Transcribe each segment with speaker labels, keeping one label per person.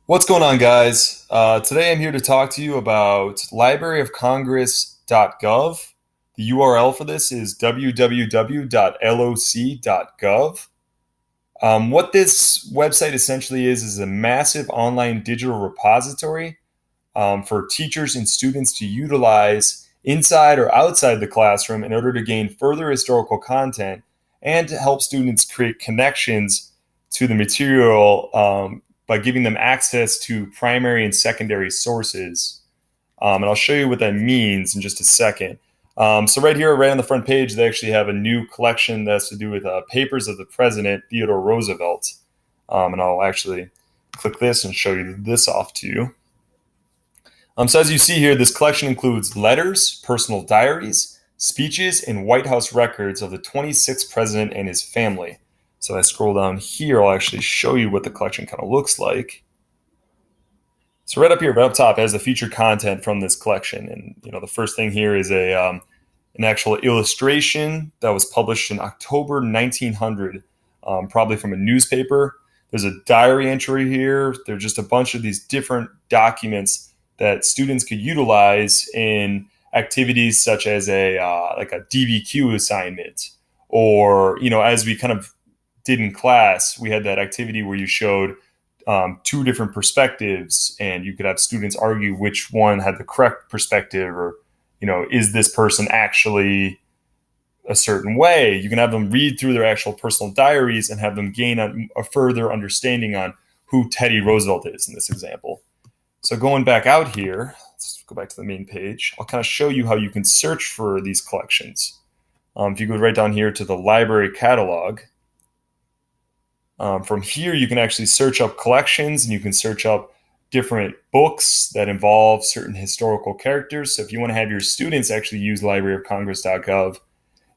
Speaker 1: What's going on, guys? Today I'm here to talk to you about libraryofcongress.gov. The URL for this is www.loc.gov. What this website essentially is a massive online digital repository for teachers and students to utilize inside or outside the classroom in order to gain further historical content and to help students create connections to the material by giving them access to primary and secondary sources. And I'll show you what that means in just a second. So right here, right on the front page, they actually have a new collection that has to do with papers of the President Theodore Roosevelt. And I'll actually click this and show you this off to you. So as you see here, this collection includes letters, personal diaries, speeches, and White House records of the 26th president and his family. So I scroll down here, I'll actually show you what the collection kind of looks like. So right up here, right up top, has the featured content from this collection. And the first thing here is an actual illustration that was published in October 1900, probably from a newspaper. There's a diary entry here. There's just a bunch of these different documents that students could utilize in activities such as like a DBQ assignment, or as we kind of did in class, we had that activity where you showed two different perspectives, and you could have students argue which one had the correct perspective, or is this person actually a certain way. You can have them read through their actual personal diaries and have them gain a further understanding on who Teddy Roosevelt is in this example. So going back out here, let's go back to the main page. I'll kind of show you how you can search for these collections. If you go right down here to the library catalog, from here you can actually search up collections, and you can search up different books that involve certain historical characters. So if you want to have your students actually use libraryofcongress.gov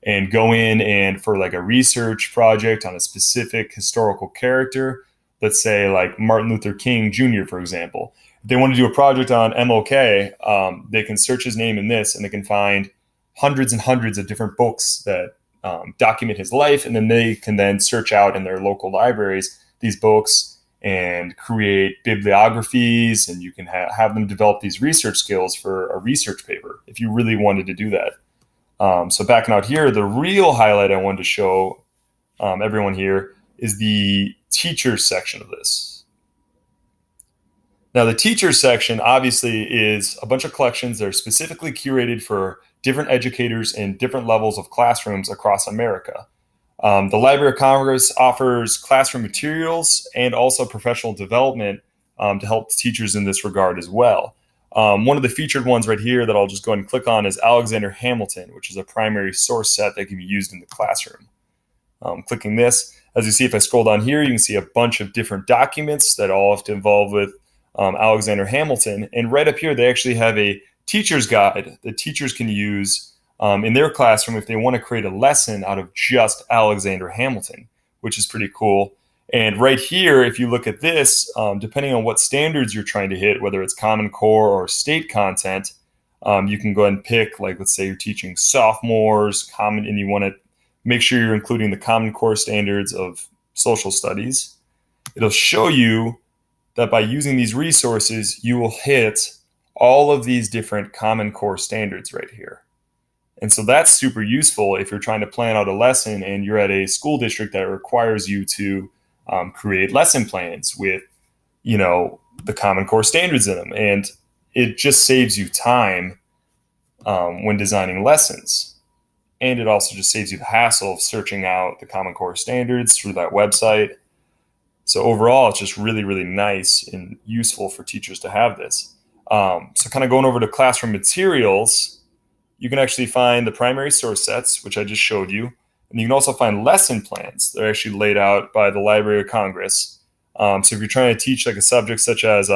Speaker 1: and go in and for like a research project on a specific historical character, let's say like Martin Luther King Jr., for example. If they want to do a project on MLK, they can search his name in this, and they can find hundreds and hundreds of different books that document his life, and then they can then search out in their local libraries these books and create bibliographies, and you can have them develop these research skills for a research paper if you really wanted to do that. So backing out here, the real highlight I wanted to show everyone here is the teachers section of this. Now, the teachers section obviously is a bunch of collections that are specifically curated for different educators in different levels of classrooms across America. The Library of Congress offers classroom materials and also professional development to help teachers in this regard as well. One of the featured ones right here that I'll just go ahead and click on is Alexander Hamilton, which is a primary source set that can be used in the classroom. Clicking this, as you see, if I scroll down here, you can see a bunch of different documents that all have to involve with Alexander Hamilton. And right up here, they actually have a teacher's guide that teachers can use in their classroom if they want to create a lesson out of just Alexander Hamilton, which is pretty cool. And right here, if you look at this, depending on what standards you're trying to hit, whether it's Common Core or state content, you can go ahead and pick, like, let's say you're teaching sophomores, and you want to make sure you're including the Common Core standards of social studies. It'll show you that by using these resources, you will hit all of these different Common Core standards right here. And so that's super useful if you're trying to plan out a lesson and you're at a school district that requires you to create lesson plans with, the Common Core standards in them. And it just saves you time when designing lessons. And it also just saves you the hassle of searching out the Common Core standards through that website. So overall, it's just really, really nice and useful for teachers to have this. So kind of going over to classroom materials, you can actually find the primary source sets, which I just showed you. And you can also find lesson plans that are actually laid out by the Library of Congress. So if you're trying to teach like a subject such as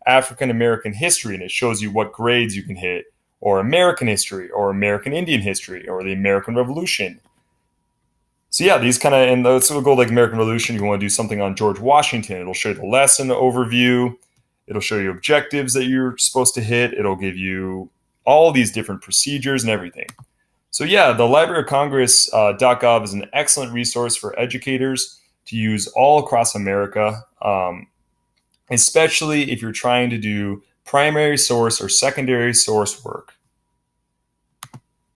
Speaker 1: African American history, and it shows you what grades you can hit, or American history, or American Indian history, or the American Revolution. So yeah, these kind of, and let's go like American Revolution, you want to do something on George Washington. It'll show you the lesson overview. It'll show you objectives that you're supposed to hit. It'll give you all these different procedures and everything. So yeah, the Library of Congress.gov is an excellent resource for educators to use all across America. especially if you're trying to do primary source or secondary source work.